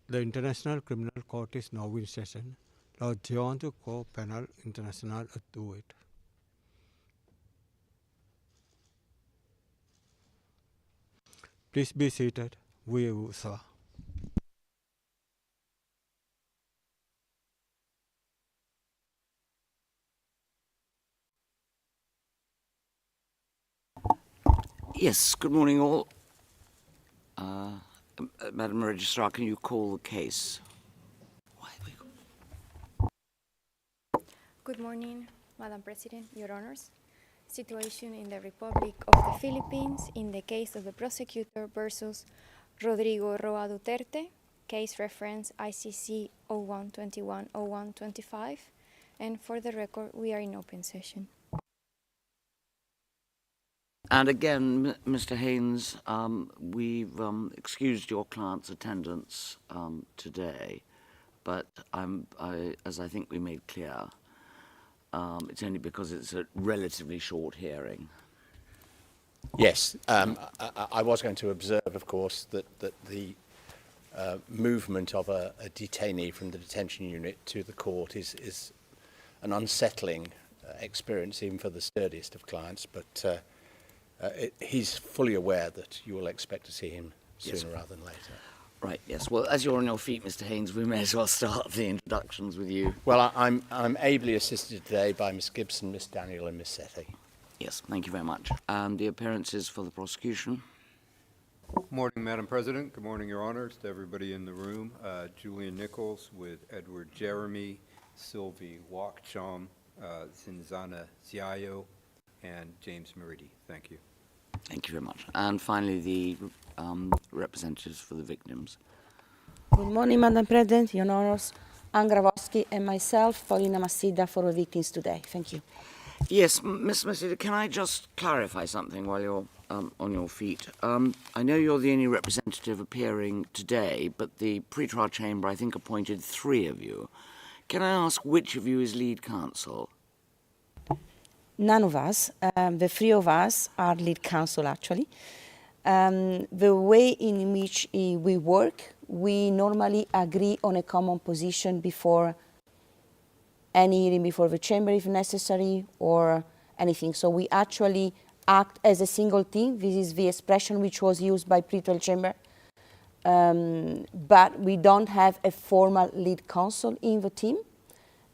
The International Criminal Court is now in session. La Giunta Co Penal International do it. Please be seated. We will, sir. Yes, good morning all. Madam Registrar, can you call the case? Good morning, Madam President, Your Honors. Situation in the Republic of the Philippines in the case of the prosecutor versus Rodrigo Roa Duterte, case reference ICC 0121-0125, and for the record, we are in open session. And again, Mr. Haynes, we've excused your client's attendance today, but as I think we made clear, it's only because it's a relatively short hearing. Yes, I was going to observe, of course, that the movement of a detainee from the detention unit to the court is an unsettling experience, even for the sturdiest of clients, but he's fully aware that you will expect to see him sooner rather than later. Right, yes. Well, as you're on your feet, Mr. Haynes, we may as well start the introductions with you. Well, I'm ably assisted today by Miss Gibson, Miss Daniel and Miss Sethi. Yes, thank you very much. And the appearances for the prosecution? Good morning, Madam President. Good morning, Your Honors, to everybody in the room. Julian Nichols with Edward Jeremy, Sylvie Wakchom, Zinzana Ziayo, and James Meridi. Thank you. Thank you very much. And finally, the representatives for the victims. Good morning, Madam President, Your Honors, Ann Gravoski and myself, Paulina Masida, for the victims today. Thank you. Yes, Ms. Masida, can I just clarify something while you're on your feet? I know you're the only representative appearing today, but the pretrial chamber, I think, appointed 3 of you. Can I ask which of you is lead counsel? None of us, the 3 of us are lead counsel actually. The way in which we work, we normally agree on a common position before any hearing before the chamber if necessary or anything. So we actually act as a single team. This is the expression which was used by pretrial chamber. But we don't have a formal lead counsel in the team,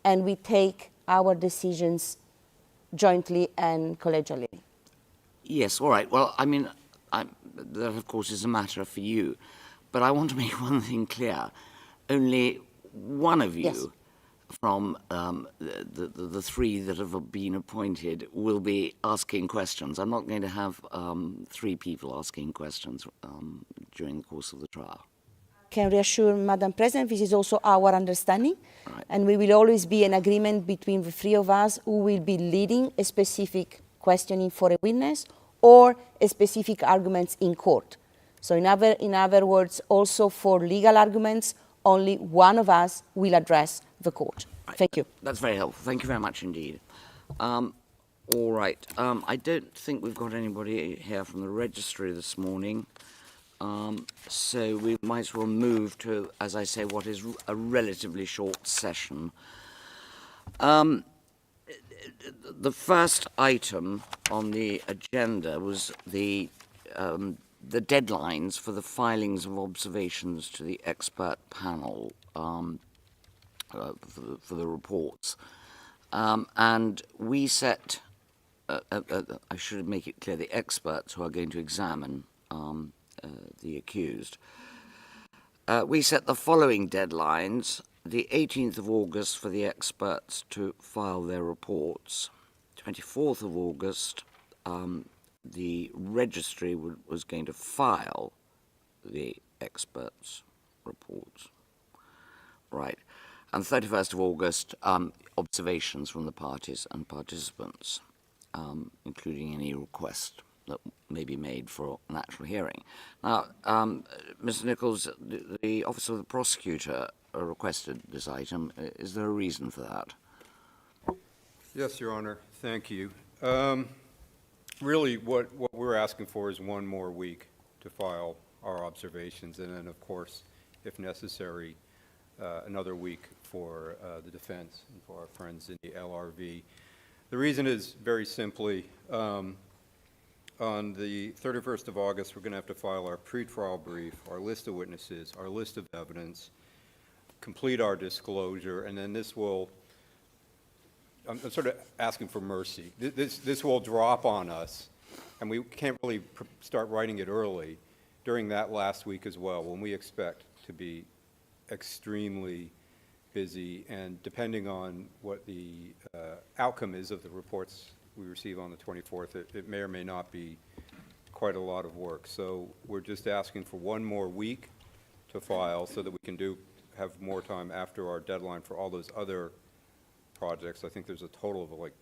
and we take our decisions jointly and collegially. Yes, all right. Well, I mean, that, of course, is a matter for you. But I want to make one thing clear. Only one of you Yes. from the 3 that have been appointed will be asking questions. I'm not going to have 3 people asking questions during the course of the trial. Can reassure Madam President, this is also our understanding, Right. and we will always be in agreement between the 3 of us who will be leading a specific questioning for a witness or a specific arguments in court. So in other words, also for legal arguments, only one of us will address the court. Right. Thank you. That's very helpful. Thank you very much indeed. All right. I don't think we've got anybody here from the registry this morning. So we might as well move to, as I say, what is a relatively short session. The first item on the agenda was the deadlines for the filings of observations to the expert panel for the reports. And we set, I should make it clear, the experts who are going to examine the accused. We set the following deadlines: the 18th of August for the experts to file their reports, 24th of August the registry was going to file the experts' reports, right, and 31st of August observations from the parties and participants, including any request that may be made for an actual hearing. Now, Mr. Nichols, the Office of the Prosecutor requested this item. Is there a reason for that? Yes, Your Honor. Thank you. Really, what we're asking for is 1 more week to file our observations, and then, of course, if necessary, another week for the defense and for our friends in the LRV. The reason is very simply, on the 31st of August, we're going to have to file our pretrial brief, our list of witnesses, our list of evidence, complete our disclosure, and then this will, I'm sort of asking for mercy. This will drop on us, and we can't really start writing it early during that last week as well, when we expect to be extremely busy, and depending on what the outcome is of the reports we receive on the 24th, it may or may not be quite a lot of work. So we're just asking for one more week to file so that we can have more time after our deadline for all those other projects. I think there's a total of like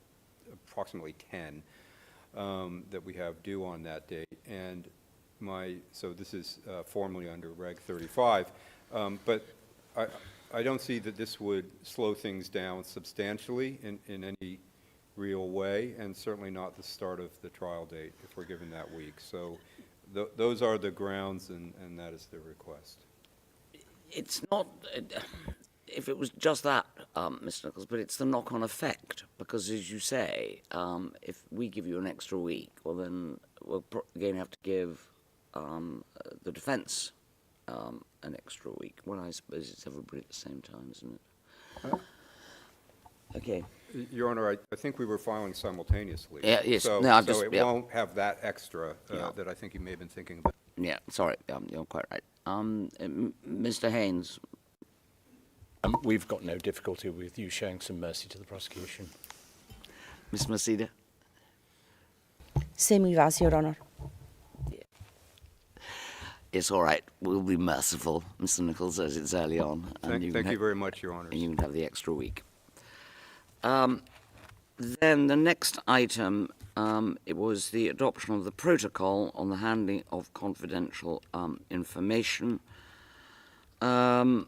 approximately 10 that we have due on that date. And so this is formally under Reg 35, but I don't see that this would slow things down substantially in any real way, and certainly not the start of the trial date if we're given that week. So those are the grounds, and that is the request. It's not, if it was just that, Mr. Nichols, but it's the knock-on effect, because as you say, if we give you an extra week, well then we'll again have to give the defence an extra week. Well, I suppose it's everybody at the same time, isn't it? Okay. Your Honor, I think we were filing simultaneously. Yeah, yes. So, No, so it won't have that extra Yeah. that I think you may have been thinking about. Yeah, sorry, you're quite right. Mr. Haynes, We've got no difficulty with you showing some mercy to the prosecution. Ms. Masida? Same with us, Your Honor. It's all right. We'll be merciful, Mr. Nichols, as it's early on. Thank you very much, Your Honors. And you can have the extra week. Then the next item, it was the adoption of the protocol on the handling of confidential information. I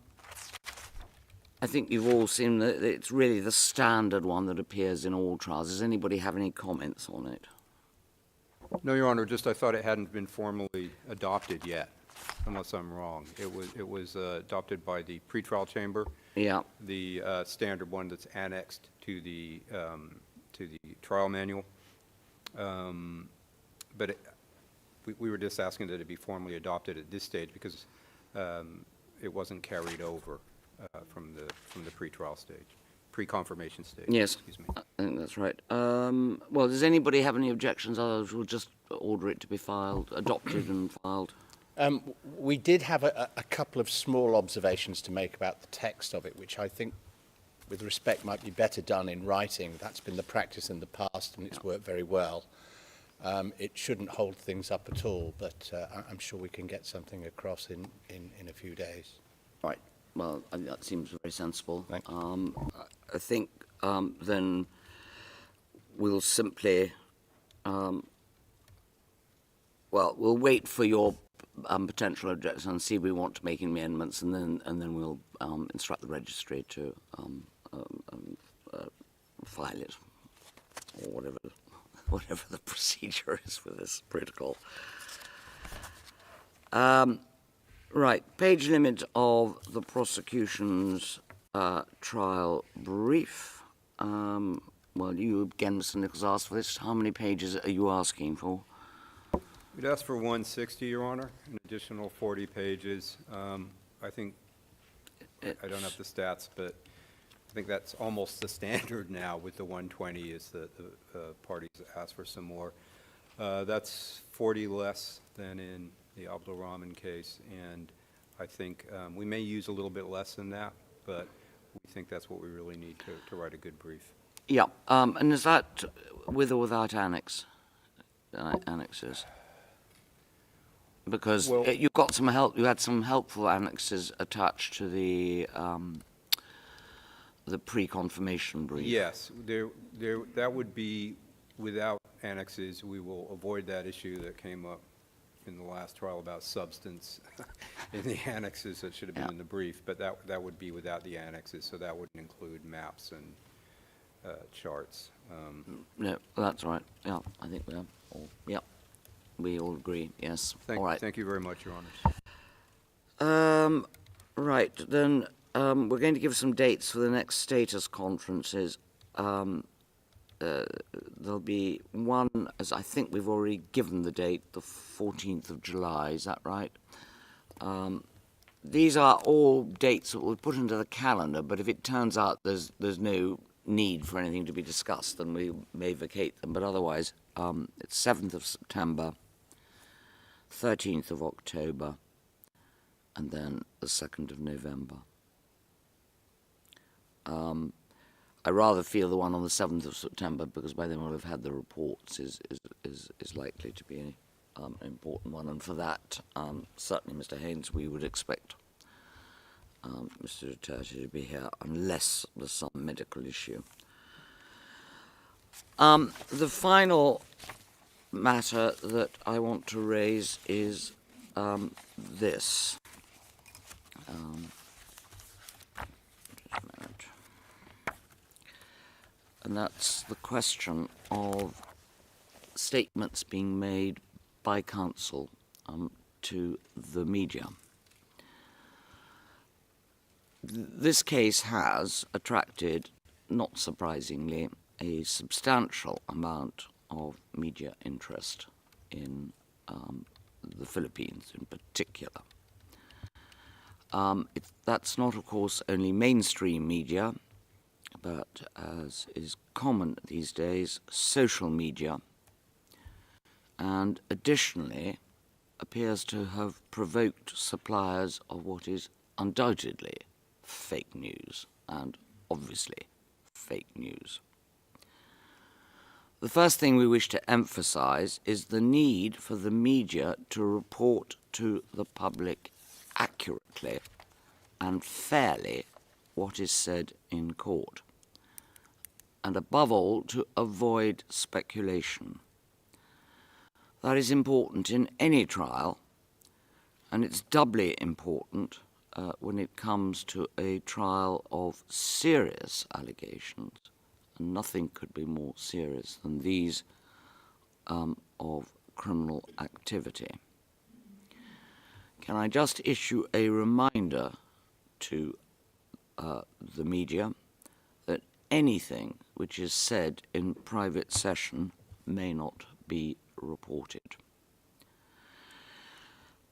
think you've all seen that it's really the standard one that appears in all trials. Does anybody have any comments on it? No, Your Honor, just I thought it hadn't been formally adopted yet, unless I'm wrong. It was adopted by the pretrial chamber. Yeah. The standard one that's annexed to the trial manual. But we were just asking that it be formally adopted at this stage because it wasn't carried over from the pretrial stage, pre-confirmation stage. Yes, Excuse me. I think that's right. Well, does anybody have any objections? Otherwise, we'll just order it to be filed, adopted and filed. We did have a couple of small observations to make about the text of it, which I think, with respect, might be better done in writing. That's been the practice in the past, and it's worked very well. It shouldn't hold things up at all, but I'm sure we can get something across in a few days. Right. Well, I think that seems very sensible. Thank you. I think then we'll simply, well, we'll wait for your potential objections and see if we want to make amendments, and then we'll instruct the registry to file it, or whatever the procedure is for this protocol. Right, page limit of the prosecution's trial brief. Well, you again, Mr. Nichols, asked for this. How many pages are you asking for? We'd ask for 160, Your Honor, an additional 40 pages. I think, I don't have the stats, but I think that's almost the standard now with the 120 is that the parties ask for some more. That's 40 less than in the Abdulrahman case, and I think we may use a little bit less than that, but we think that's what we really need to write a good brief. Yeah, and is that with or without annexes? Because Well- you got some help. You had some helpful annexes attached to the pre-confirmation brief. Yes, that would be without annexes. We will avoid that issue that came up in the last trial about substance in the annexes that should have been in the brief, but that would be without the annexes, so that wouldn't include maps and charts. No, that's right. Yeah, I think we are all. Yeah, we all agree. Yes. All right. Thank you very much, Your Honors. Right, then we're going to give some dates for the next status conferences. There'll be one, as I think we've already given the date, the 14th of July, is that right? These are all dates that we'll put into the calendar, but if it turns out there's no need for anything to be discussed, then we may vacate them. But otherwise, it's 7th of September, 13th of October, and then the 2nd of November. I rather feel the one on the 7th of September, because by then we'll have had the reports, is likely to be an important one. And for that, certainly, Mr. Haynes, we would expect Mr. Duterte to be here, unless there's some medical issue. The final matter that I want to raise is this. Just a minute. And that's the question of statements being made by counsel to the media. This case has attracted, not surprisingly, a substantial amount of media interest in the Philippines in particular. That's not, of course, only mainstream media, but as is common these days, social media, and additionally appears to have provoked suppliers of what is undoubtedly fake news, and obviously fake news. The first thing we wish to emphasize is the need for the media to report to the public accurately and fairly what is said in court, and above all, to avoid speculation. That is important in any trial, and it's doubly important when it comes to a trial of serious allegations, and nothing could be more serious than these of criminal activity. Can I just issue a reminder to the media that anything which is said in private session may not be reported.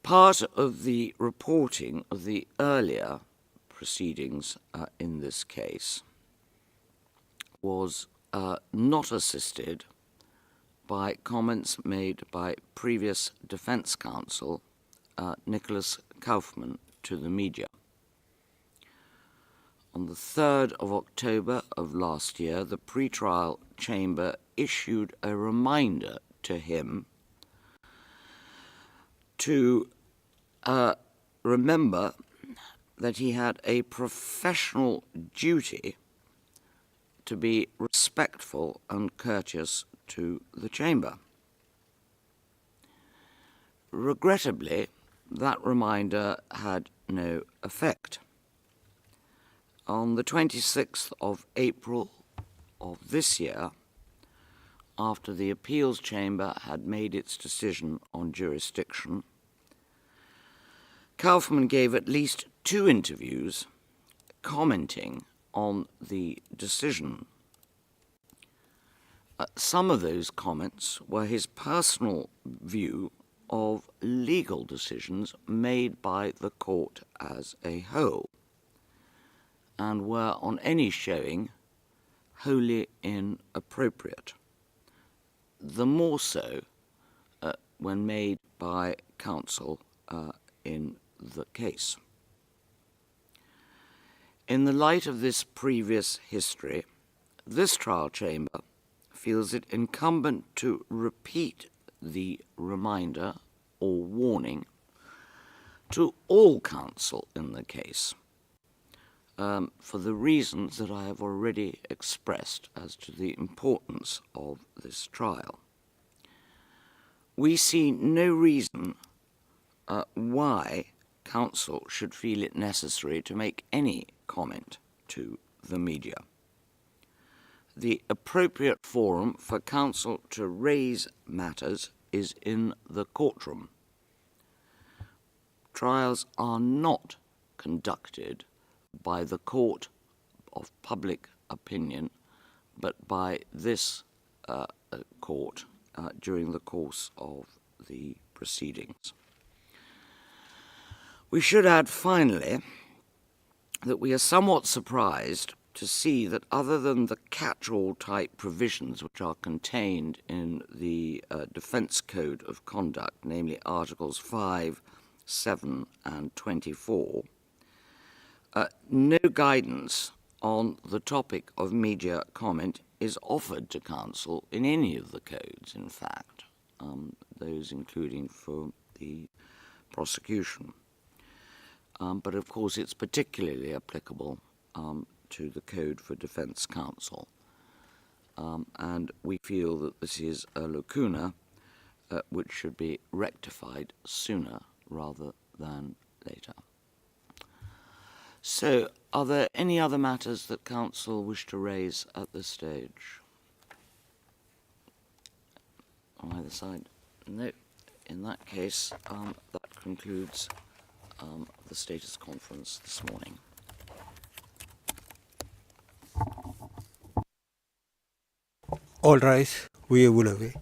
Part of the reporting of the earlier proceedings in this case was not assisted by comments made by previous defense counsel Nicholas Kaufman to the media. On the 3rd of October of last year, the pretrial chamber issued a reminder to him to remember that he had a professional duty to be respectful and courteous to the chamber. Regrettably, that reminder had no effect. On the 26th of April of this year, after the appeals chamber had made its decision on jurisdiction, Kaufman gave at least 2 interviews commenting on the decision. Some of those comments were his personal view of legal decisions made by the court as a whole, and were on any showing wholly inappropriate, the more so when made by counsel in the case. In the light of this previous history, this trial chamber feels it incumbent to repeat the reminder or warning to all counsel in the case, for the reasons that I have already expressed as to the importance of this trial. We see no reason why counsel should feel it necessary to make any comment to the media. The appropriate forum for counsel to raise matters is in the courtroom. Trials are not conducted by the court of public opinion, but by this court during the course of the proceedings. We should add, finally, that we are somewhat surprised to see that other than the catch-all type provisions which are contained in the Defence Code of Conduct, namely Articles 5, 7 and 24, no guidance on the topic of media comment is offered to Council in any of the codes, in fact, those including for the prosecution. But of course it's particularly applicable to the Code for Defence Counsel. And we feel that this is a lacuna which should be rectified sooner rather than later. So, are there any other matters that Council wish to raise at this stage? On either side? No. In that case, that concludes the status conference this morning. All rise. We will away.